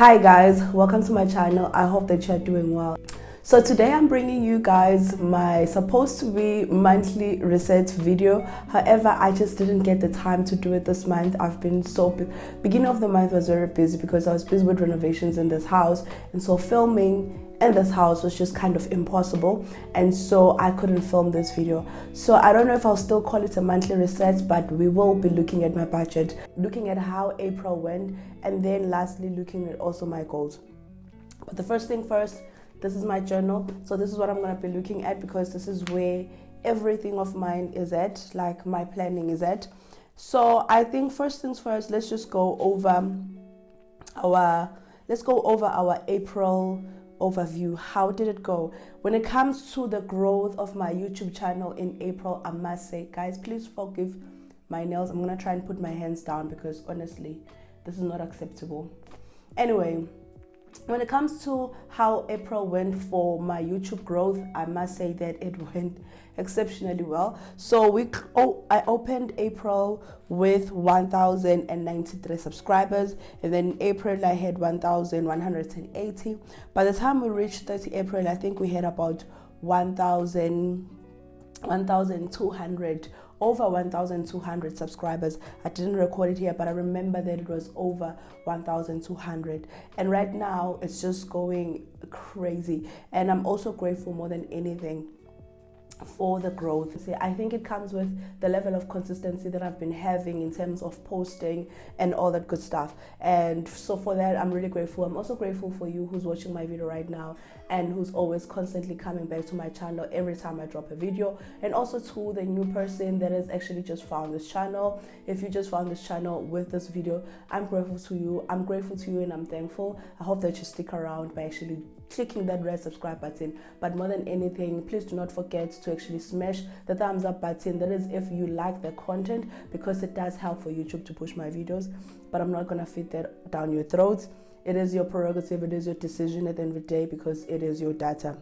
Hi guys, welcome to my channel. I hope that you're doing well. So today I'm bringing you guys my supposed to be monthly reset video. However, I just didn't get the time to do it this month. I've been so beginning of the month was very busy because I was busy with renovations in this house, and so filming in this house was just kind of impossible, and so I couldn't film this video. So I don't know if I'll still call it a monthly reset, but we will be looking at my budget, looking at how April went, and then lastly looking at also my goals. But the first thing first, this is my journal. So this is what I'm going to be looking at because this is where everything of mine is at, like my planning is at. So I think first things first, let's just go over our April overview. How did it go? When it comes to the growth of my YouTube channel in April, I must say, guys, please forgive my nails. I'm going to try and put my hands down because honestly, this is not acceptable. Anyway, when it comes to how April went for my YouTube growth, I must say that it went exceptionally well. So I opened April with 1,093 subscribers, and then in April I had 1,180. By the time we reached 30 April, I think we had about 1,200, over 1,200 subscribers. I didn't record it here, but I remember that it was over 1,200. And right now it's just going crazy. And I'm also grateful more than anything for the growth. See, I think it comes with the level of consistency that I've been having in terms of posting and all that good stuff. And so for that, I'm really grateful. I'm also grateful for you who's watching my video right now and who's always constantly coming back to my channel every time I drop a video. And also to the new person that has actually just found this channel. If you just found this channel with this video, I'm grateful to you. I'm grateful to you and I'm thankful. I hope that you stick around by actually clicking that red subscribe button. But more than anything, please do not forget to actually smash the thumbs up button. That is if you like the content, because it does help for YouTube to push my videos. But I'm not gonna fit that down your throats. It is your prerogative, it is your decision at the end of the day, because it is your data.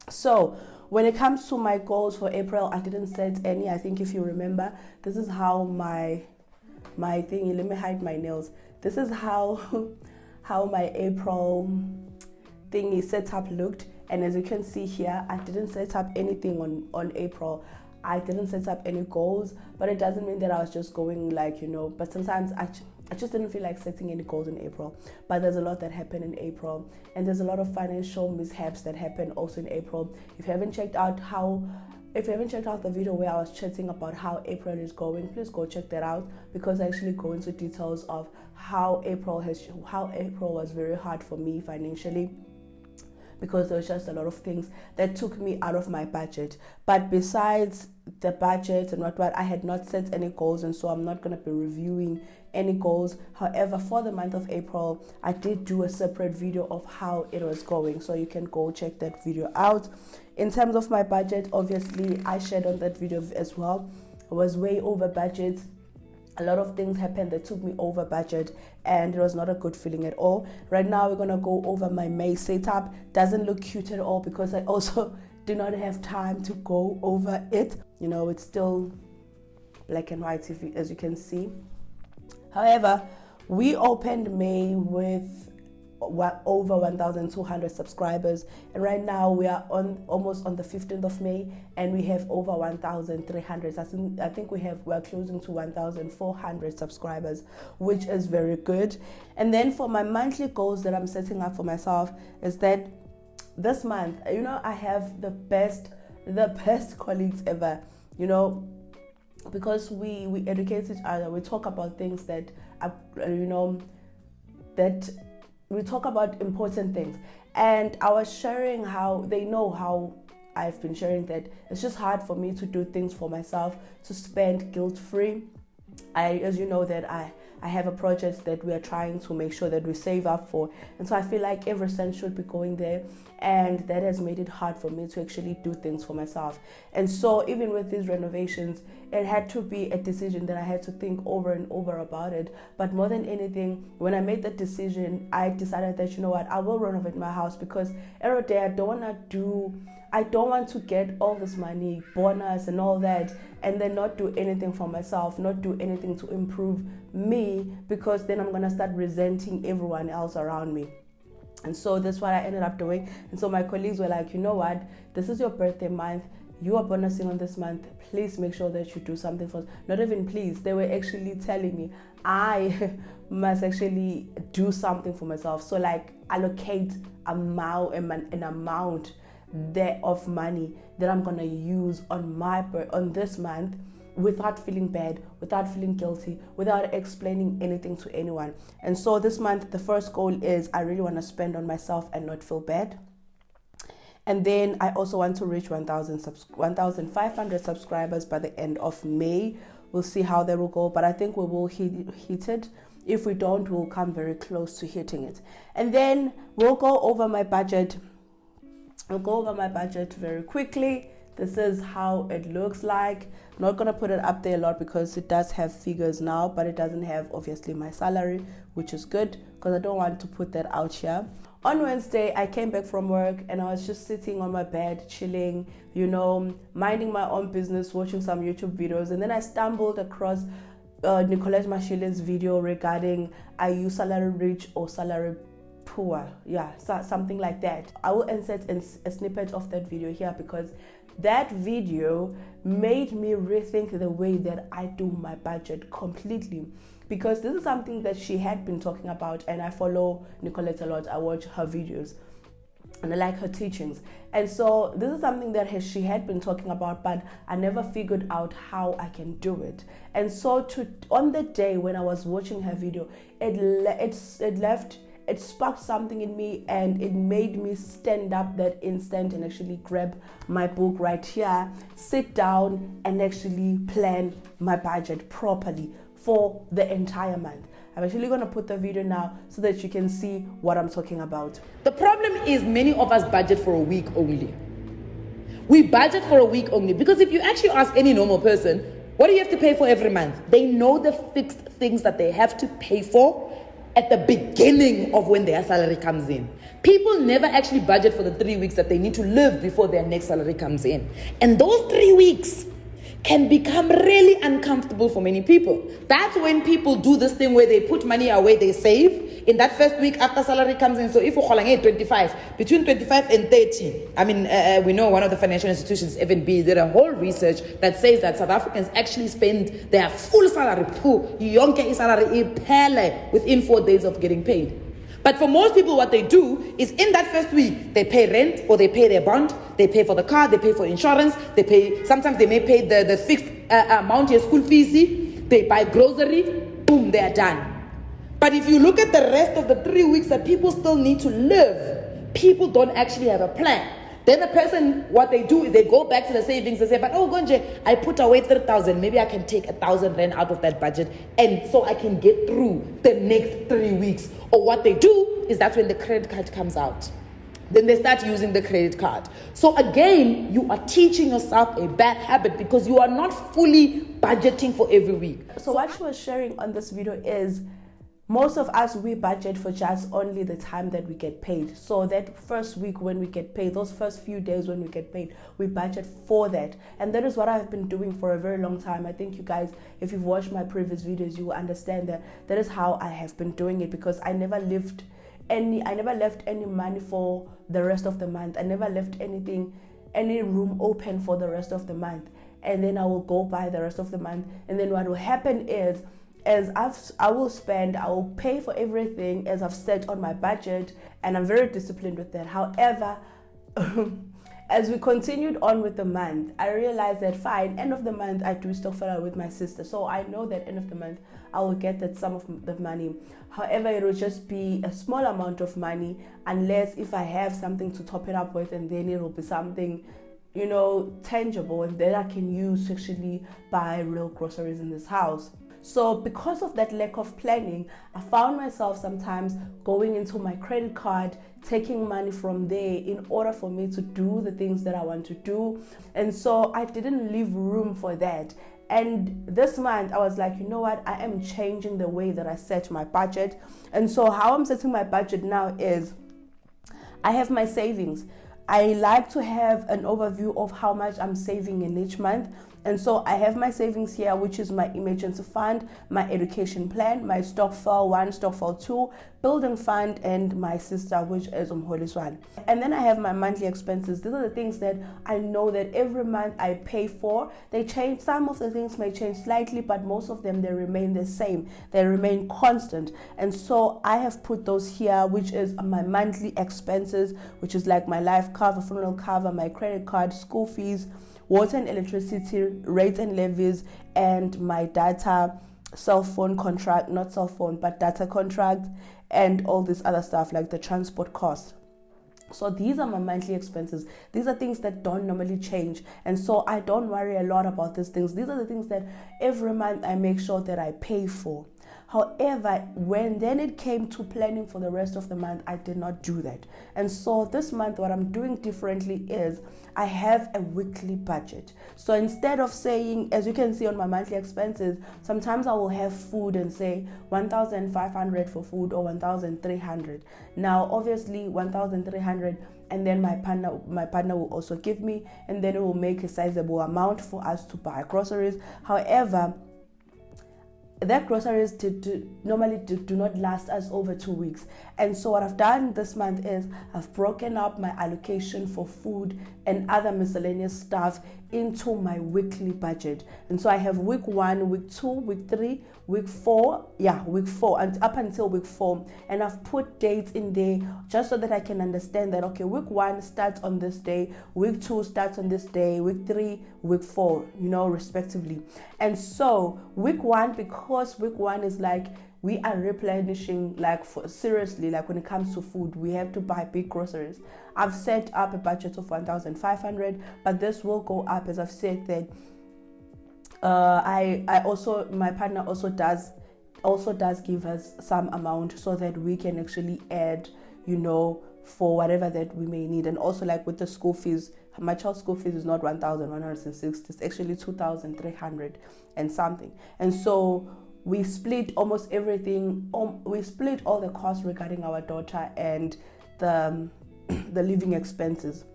So when it comes to my goals for April, I didn't set any. I think if you remember, this is how my thing, let me hide my nails. This is how my April thingy setup looked, and as you can see here, I didn't set up anything on April. I didn't set up any goals, but it doesn't mean that I was just going like, but sometimes I just didn't feel like setting any goals in April. But there's a lot that happened in April, and there's a lot of financial mishaps that happened also in April. If you haven't checked out the video where I was chatting about how April is going, please go check that out, because I actually go into details of how April was very hard for me financially, because there was just a lot of things that took me out of my budget. But besides the budget and what, I had not set any goals, and so I'm not going to be reviewing any goals. However, for the month of April, I did do a separate video of how it was going, so you can go check that video out. In terms of my budget, obviously, I shared on that video as well. I was way over budget. A lot of things happened that took me over budget, and it was not a good feeling at all. Right now we're gonna go over my May setup. Doesn't look cute at all because I also do not have time to go over it. It's still black and white, as you can see. However, we opened May with over 1,200 subscribers, and right now we are almost on the 15th of May, and we have over 1,300. I think we're closing to 1,400 subscribers, which is very good. And then for my monthly goals that I'm setting up for myself is that this month, I have the best colleagues ever, because we educate each other. We talk about things that we talk about important things. And I was sharing how they know how I've been sharing that it's just hard for me to do things for myself, to spend guilt-free. As you know, that I have a project that we are trying to make sure that we save up for, and so I feel like every cent should be going there, and that has made it hard for me to actually do things for myself. And so even with these renovations, it had to be a decision that I had to think over and over about it. But more than anything, when I made that decision, I decided that, I will renovate my house, because every day I don't want to get all this money, bonus and all that, and then not do anything for myself, not do anything to improve me, because then I'm going to start resenting everyone else around me. And so that's what I ended up doing. And so my colleagues were like, you know what, this is your birthday month, you are bonusing on this month, please make sure that you do something for us. Not even please, they were actually telling me I must actually do something for myself. So like allocate an amount there of money that I'm gonna use on this month, without feeling bad, without feeling guilty, without explaining anything to anyone. And so this month, the first goal is I really want to spend on myself and not feel bad. And then I also want to reach 1,500 subscribers by the end of May. We'll see how that will go, but I think we will hit it. If we don't, we'll come very close to hitting it. And then we'll go over my budget. I'll go over my budget very quickly. This is how it looks like. I'm not gonna put it up there a lot because it does have figures now, but it doesn't have obviously my salary, which is good because I don't want to put that out here. On Wednesday, I came back from work and I was just sitting on my bed, chilling, minding my own business, watching some YouTube videos. And then I stumbled across Nicolette Mashile's video regarding, are you salary rich or salary poor? Yeah, something like that. I will insert a snippet of that video here because that video made me rethink the way that I do my budget completely. Because this is something that she had been talking about, and I follow Nicolette a lot. I watch her videos and I like her teachings. And so this is something that she had been talking about, but I never figured out how I can do it. And so on the day when I was watching her video, it sparked something in me, and it made me stand up that instant and actually grab my book right here, sit down and actually plan my budget properly for the entire month. I'm actually going to put the video now so that you can see what I'm talking about. The problem is many of us budget for a week only. We budget for a week only because if you actually ask any normal person, what do you have to pay for every month? They know the fixed things that they have to pay for at the beginning of when their salary comes in. People never actually budget for the 3 weeks that they need to live before their next salary comes in. And those 3 weeks can become really uncomfortable for many people. That's when people do this thing where they put money away, they save in that first week after salary comes in. So if you're calling it 25, between 25 and 30, we know one of the financial institutions, FNB, did a whole research that says that South Africans actually spend their full salary, within 4 days of getting paid. But for most people, what they do is in that first week, they pay rent or they pay their bond, they pay for the car, they pay for insurance, sometimes they may pay the fixed amount of school fees, they buy grocery, boom, they are done. But if you look at the rest of the 3 weeks that people still need to live, people don't actually have a plan. Then the person, what they do is they go back to the savings and say, but Gonje, I put away 3,000, maybe I can take 1,000 rand out of that budget, and so I can get through the next 3 weeks. Or what they do is that's when the credit card comes out. Then they start using the credit card. So again, you are teaching yourself a bad habit because you are not fully budgeting for every week. So what she was sharing on this video is, most of us, we budget for just only the time that we get paid. So that first week when we get paid, those first few days when we get paid, we budget for that. And that is what I've been doing for a very long time. I think you guys, if you've watched my previous videos, you will understand that is how I have been doing it, because I never left any money for the rest of the month. I never left any room open for the rest of the month. And then I will go by the rest of the month. And then what will happen is, I will pay for everything as I've set on my budget, and I'm very disciplined with that. However, as we continued on with the month, I realized that fine, end of the month I do stokfela with my sister, so I know that end of the month I will get that sum of the money. However, it will just be a small amount of money, unless if I have something to top it up with, and then it will be something tangible and that I can use to actually buy real groceries in this house. So because of that lack of planning, I found myself sometimes going into my credit card, taking money from there in order for me to do the things that I want to do. And so I didn't leave room for that. And this month I was like, you know what, I am changing the way that I set my budget. And so how I'm setting my budget now is, I have my savings. I like to have an overview of how much I'm saving in each month. And so I have my savings here, which is my emergency fund, my education plan, my stokvel 1, stokvel 2, building fund, and my sister, which is Umholiswan. And then I have my monthly expenses. These are the things that I know that every month I pay for. They change. Some of the things may change slightly, but most of them, they remain the same. They remain constant. And so I have put those here, which is my monthly expenses, which is like my life cover, funeral cover, my credit card, school fees, water and electricity rates and levies, and my data, cell phone contract, not cell phone, but data contract, and all this other stuff like the transport costs. So these are my monthly expenses. These are things that don't normally change. And so I don't worry a lot about these things. These are the things that every month I make sure that I pay for. However, when then it came to planning for the rest of the month, I did not do that. And so this month, what I'm doing differently is I have a weekly budget. So instead of saying, as you can see on my monthly expenses, sometimes I will have food and say 1,500 for food or 1,300. Now, obviously 1,300, and then my partner will also give me, and then it will make a sizable amount for us to buy groceries. However, that groceries normally do not last us over 2 weeks. And so what I've done this month is I've broken up my allocation for food and other miscellaneous stuff into my weekly budget. And so I have week 1, week 2, week 3, week 4, week 4, and up until week 4. And I've put dates in there just so that I can understand that, okay, week 1 starts on this day, week 2 starts on this day, week 3, week 4, respectively. And so week 1, because week 1 is like, we are replenishing, like seriously, like when it comes to food, we have to buy big groceries. I've set up a budget of 1,500, but this will go up, as I've said that my partner also does give us some amount so that we can actually add, for whatever that we may need. And also like with the school fees, my child's school fees is not 1,160, it's actually 2,300 and something. And so we split almost everything. We split all the costs regarding our daughter and the living expenses.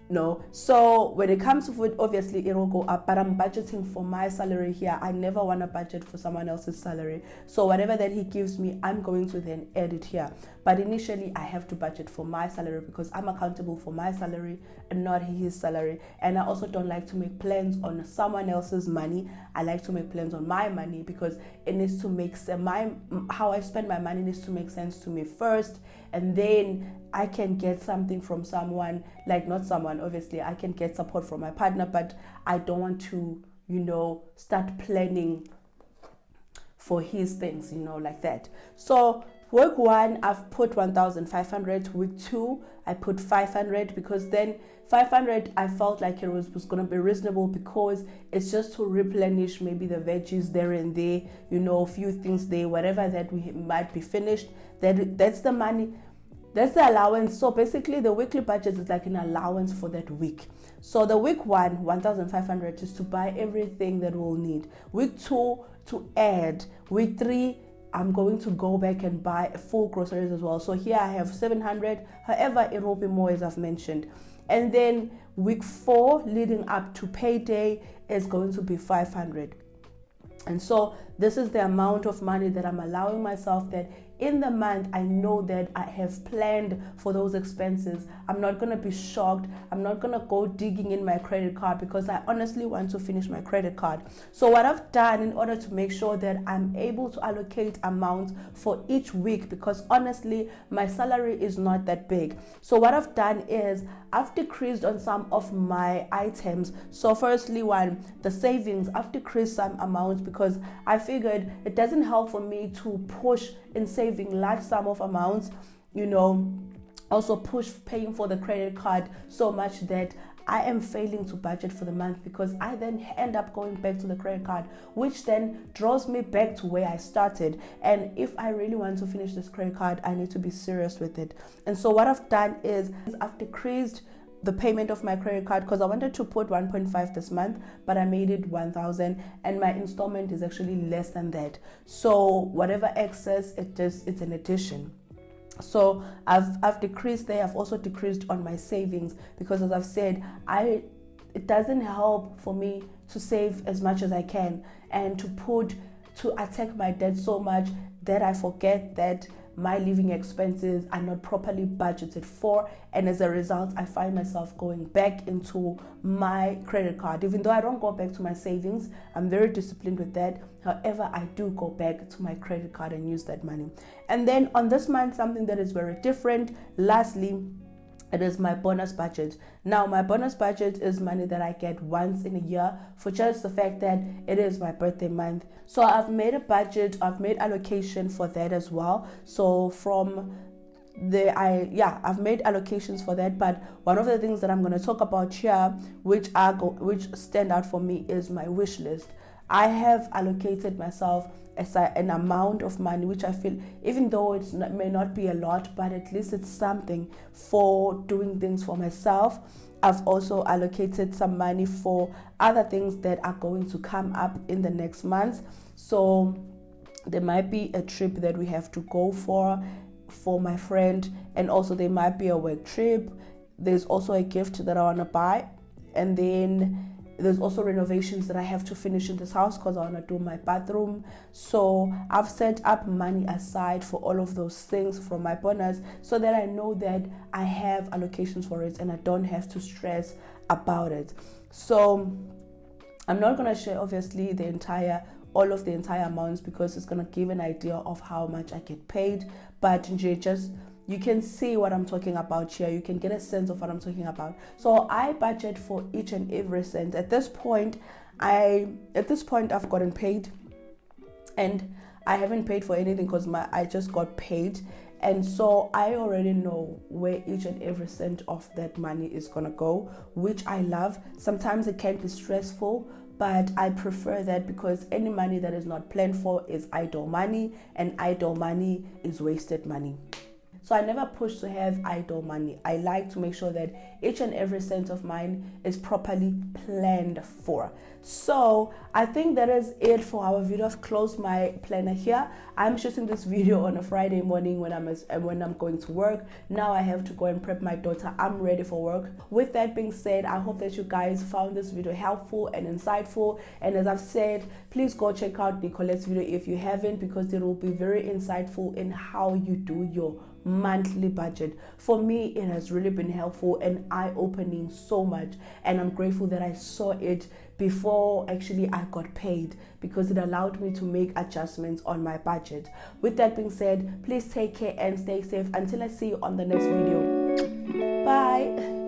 No, so when it comes to food, obviously it will go up, but I'm budgeting for my salary here. I never want to budget for someone else's salary. So whatever that he gives me, I'm going to then add it here. But initially I have to budget for my salary because I'm accountable for my salary and not his salary. And I also don't like to make plans on someone else's money. I like to make plans on my money because it needs to make sense. How I spend my money needs to make sense to me first, and then I can get something from someone, like not someone, obviously I can get support from my partner, but I don't want to, start planning for his things, like that. So week 1, I've put 1,500. Week 2, I put 500 because then 500, I felt like it was going to be reasonable because it's just to replenish maybe the veggies there and there, a few things there, whatever that we might be finished. That's the money. That's the allowance. So basically the weekly budget is like an allowance for that week. So the week 1, 1,500 is to buy everything that we'll need. Week 2, to add. Week 3, I'm going to go back and buy full groceries as well. So here I have 700. However, it will be more, as I've mentioned. And then week 4 leading up to payday is going to be 500. And so this is the amount of money that I'm allowing myself, that in the month I know that I have planned for those expenses. I'm not going to be shocked. I'm not going to go digging in my credit card because I honestly want to finish my credit card. So what I've done in order to make sure that I'm able to allocate amounts for each week, because honestly my salary is not that big. So what I've done is I've decreased on some of my items. So firstly, the savings, I've decreased some amounts because I figured it doesn't help for me to push in saving large sum of amounts, also push paying for the credit card so much that I am failing to budget for the month, because I then end up going back to the credit card, which then draws me back to where I started. And if I really want to finish this credit card, I need to be serious with it. And so what I've done is I've decreased the payment of my credit card, because I wanted to put 1.5 this month, but I made it 1,000, and my installment is actually less than that. So whatever excess, it's an addition. So I've decreased there. I've also decreased on my savings because, as I've said, it doesn't help for me to save as much as I can and to attack my debt so much that I forget that my living expenses are not properly budgeted for, and as a result I find myself going back into my credit card. Even though I don't go back to my savings, I'm very disciplined with that. However, I do go back to my credit card and use that money. And then on this month, something that is very different, lastly, it is my bonus budget. Now, my bonus budget is money that I get once in a year for just the fact that it is my birthday month. So I've made a budget, I've made allocation for that as well. So I've made allocations for that. But one of the things that I'm going to talk about here, which stand out for me, is my wish list. I have allocated myself an amount of money which I feel, even though it may not be a lot, but at least it's something for doing things for myself. I've also allocated some money for other things that are going to come up in the next month. So there might be a trip that we have to go for my friend, and also there might be a work trip. There's also a gift that I want to buy, and then there's also renovations that I have to finish in this house because I want to do my bathroom. So I've set up money aside for all of those things from my bonus, so that I know that I have allocations for it and I don't have to stress about it. So I'm not going to share obviously all of the entire amounts, because it's going to give an idea of how much I get paid, but just you can see what I'm talking about here. You can get a sense of what I'm talking about. So I budget for each and every cent. At this point, I've gotten paid, and I haven't paid for anything because I just got paid, and so I already know where each and every cent of that money is gonna go, which I love. Sometimes it can be stressful, but I prefer that, because any money that is not planned for is idle money, and idle money is wasted money. So I never push to have idle money. I like to make sure that each and every cent of mine is properly planned for. So I think that is it for our video. I've closed my planner here. I'm shooting this video on a Friday morning when I'm going to work. Now I have to go and prep my daughter. I'm ready for work. With that being said, I hope that you guys found this video helpful and insightful. And as I've said, please go check out Nicolette's video if you haven't, because it will be very insightful in how you do your monthly budget. For me, it has really been helpful and eye-opening so much, and I'm grateful that I saw it before actually I got paid, because it allowed me to make adjustments on my budget. With that being said, please take care and stay safe until I see you on the next video. Bye.